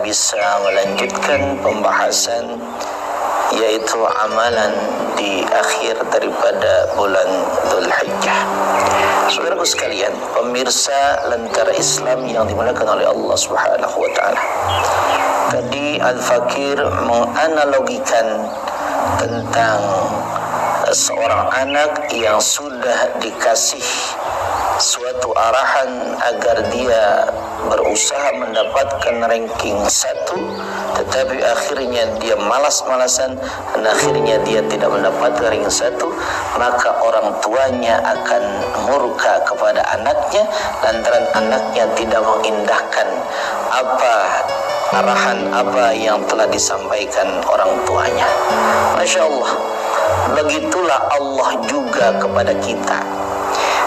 bisa melanjutkan pembahasan yaitu amalan di akhir daripada bulan Dzulhijjah. Saudaraku sekalian, pemirsa Lentera Islam yang dimuliakan oleh Allah Subhanahu wa taala. Tadi Al-Fakir menganalogikan tentang seorang anak yang sudah dikasih suatu arahan agar dia berusaha mendapatkan ranking 1, tetapi akhirnya dia malas-malasan dan akhirnya dia tidak mendapatkan ranking 1, maka orang tuanya akan murka kepada anaknya lantaran anaknya tidak mengindahkan arahan apa yang telah disampaikan orang tuanya. Masya Allah, begitulah Allah juga kepada kita.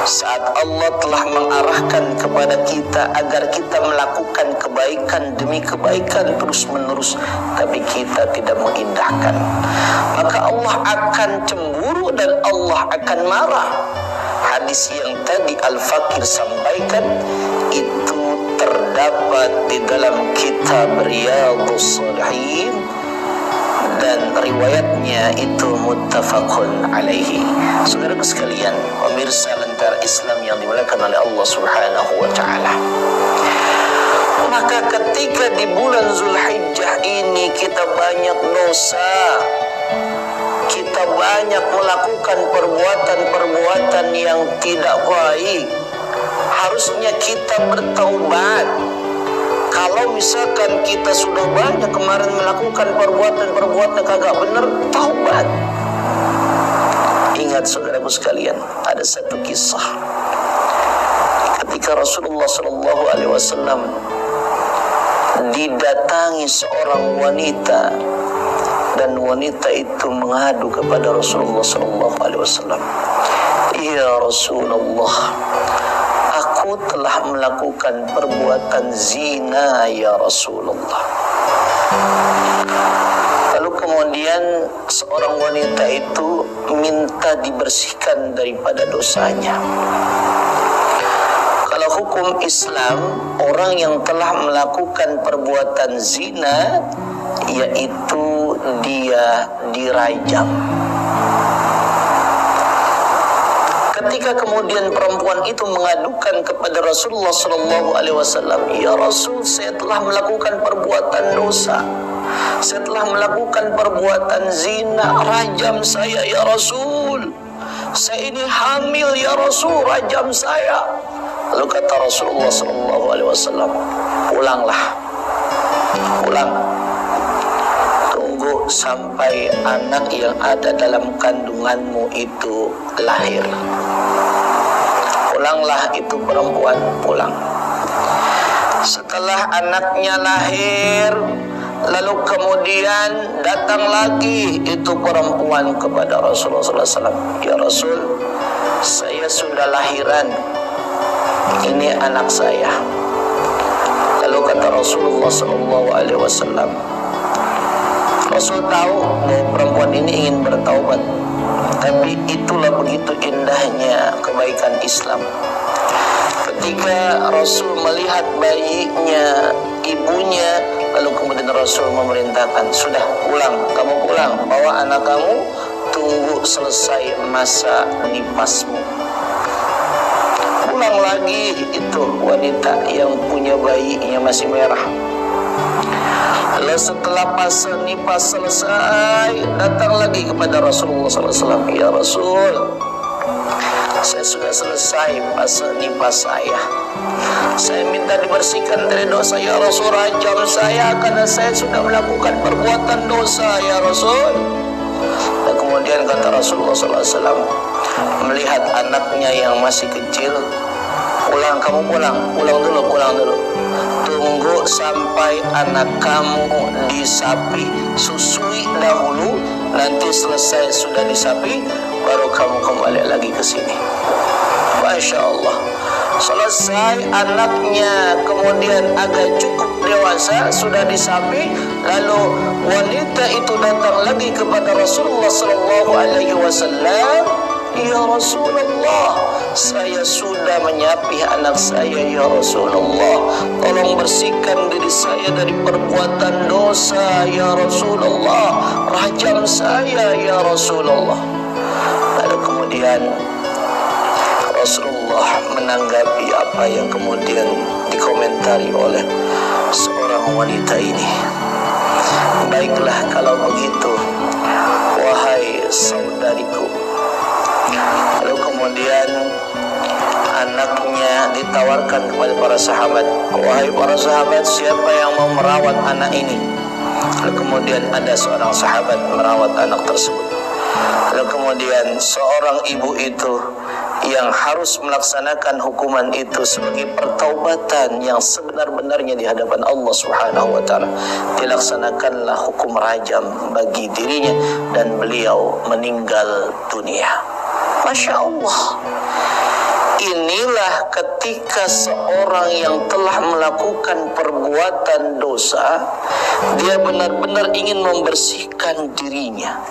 Saat Allah telah mengarahkan kepada kita agar kita melakukan kebaikan demi kebaikan terus menerus, tapi kita tidak mengindahkan, maka Allah akan cemburu dan Allah akan marah. Hadis yang tadi Al-Fakir sampaikan itu terdapat di dalam kitab Riyadhus Shalihin dan riwayatnya itu muttafaqun alaihi. Saudaraku sekalian, pemirsa Lentera Islam yang dimuliakan oleh Allah Subhanahu wa taala. Maka ketika di bulan Dzulhijjah ini kita banyak dosa, kita banyak melakukan perbuatan-perbuatan yang tidak baik, harusnya kita bertaubat. Kalau misalkan kita sudah banyak kemarin melakukan perbuatan-perbuatan kagak benar, taubat. Ingat saudaraku sekalian, ada satu kisah ketika Rasulullah SAW didatangi seorang wanita dan wanita itu mengadu kepada Rasulullah SAW. Ya Rasulullah, aku telah melakukan perbuatan zina ya Rasulullah. Lalu kemudian seorang wanita itu minta dibersihkan daripada dosanya. Kalau hukum Islam, orang yang telah melakukan perbuatan zina yaitu dia dirajam. Ketika kemudian perempuan itu mengadukan kepada Rasulullah SAW, ya Rasul, saya telah melakukan perbuatan dosa, saya telah melakukan perbuatan zina, rajam saya ya Rasul, saya ini hamil ya Rasul, rajam saya. Lalu kata Rasulullah SAW, pulanglah, pulang, tunggu sampai anak yang ada dalam kandunganmu itu lahir. Pulanglah itu perempuan, pulang. Setelah anaknya lahir, lalu kemudian datang lagi itu perempuan kepada Rasulullah SAW. Ya Rasul, saya sudah lahiran, ini anak saya. Lalu kata Rasulullah SAW, Rasul tahu bahwa perempuan ini ingin bertaubat, tapi itulah begitu indahnya kebaikan Islam. Ketika Rasul melihat bayinya, ibunya, lalu kemudian Rasul memerintahkan, sudah pulang, kamu pulang, bawa anak kamu, tunggu selesai masa nipasmu. Pulang lagi itu wanita yang punya bayinya masih merah. Lalu setelah fase nipas selesai, datang lagi kepada Rasulullah SAW. Ya Rasul, saya sudah selesai fase nipas saya. Saya minta dibersihkan dari dosa ya Rasul, rajam saya karena saya sudah melakukan perbuatan dosa ya Rasul. Dan kemudian kata Rasulullah SAW, melihat anaknya yang masih kecil, pulang, kamu pulang dulu. Tunggu sampai anak kamu disapi, susui dahulu, nanti selesai sudah disapi, baru kamu kembali lagi ke sini. Masya Allah. Selesai anaknya kemudian agak cukup dewasa, sudah disapi, lalu wanita itu datang lagi kepada Rasulullah SAW. Ya Rasulullah, saya sudah menyapi anak saya ya Rasulullah. Tolong bersihkan diri saya dari perbuatan dosa ya Rasulullah. Rajam saya ya Rasulullah. Lalu kemudian Rasulullah menanggapi apa yang kemudian dikomentari oleh seorang wanita ini. Baiklah kalau begitu, wahai saudariku. Lalu kemudian anaknya ditawarkan kepada para sahabat. Wahai para sahabat, siapa yang mau merawat anak ini? Lalu kemudian ada seorang sahabat merawat anak tersebut. Lalu kemudian seorang ibu itu yang harus melaksanakan hukuman itu sebagai pertaubatan yang sebenar-benarnya di hadapan Allah Subhanahu wa taala, dilaksanakanlah hukum rajam bagi dirinya dan beliau meninggal dunia. Masya Allah. Inilah ketika seorang yang telah melakukan perbuatan dosa, dia benar-benar ingin membersihkan dirinya.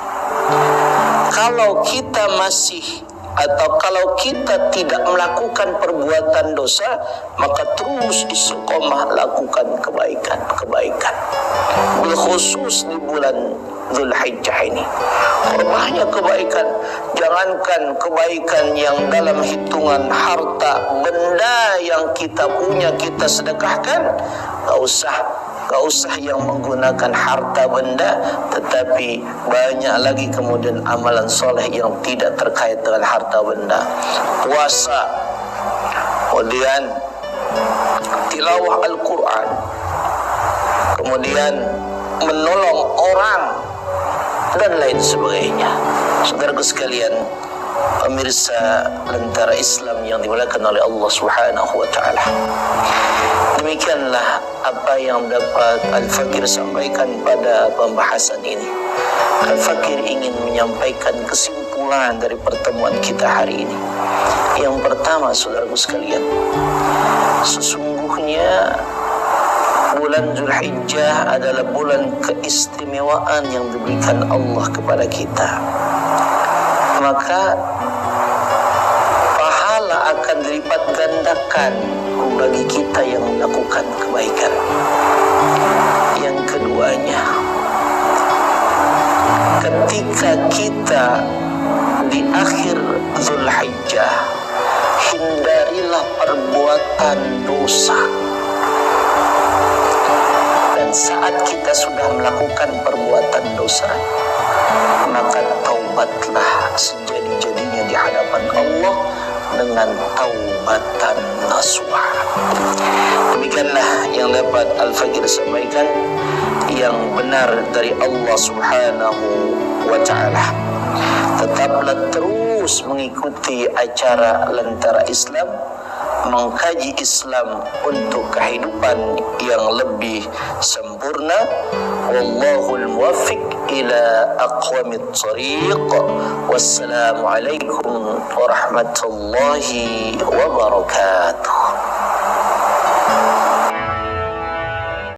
Kalau kita masih atau kalau kita tidak melakukan perbuatan dosa, maka terus istiqomah lakukan kebaikan. Khusus di bulan Dzulhijjah ini, banyak kebaikan. Jangankan kebaikan yang dalam hitungan harta benda yang kita punya kita sedekahkan, gak usah yang menggunakan harta benda, tetapi banyak lagi kemudian amalan soleh yang tidak terkait dengan harta benda. Puasa, kemudian tilawah Al-Quran, kemudian menolong orang dan lain sebagainya. Saudaraku sekalian, pemirsa Lentera Islam yang dimuliakan oleh Allah Subhanahu wa taala, demikianlah apa yang dapat Al-Fakir sampaikan pada pembahasan ini. Al-Fakir ingin menyampaikan kesimpulan dari pertemuan kita hari ini. Yang pertama, saudaraku sekalian, sesungguhnya bulan Dzulhijjah adalah bulan keistimewaan yang diberikan Allah kepada kita. Maka pahala akan dilipat gandakan bagi kita yang melakukan kebaikan. Yang keduanya, ketika kita di akhir Dzulhijjah, hindarilah perbuatan dosa. Dan saat kita sudah melakukan perbuatan dosa, maka taubatlah sejadi-jadinya di hadapan Allah dengan taubatan nasuha. Demikianlah yang dapat Al-Fakir sampaikan, yang benar dari Allah Subhanahu wa ta'ala. Tetaplah terus mengikuti acara Lentera Islam, mengkaji Islam untuk kehidupan yang lebih sempurna. Wallahul muwaffiq ila aqwamit thariq. Wassalamualaikum warahmatullahi wabarakatuh.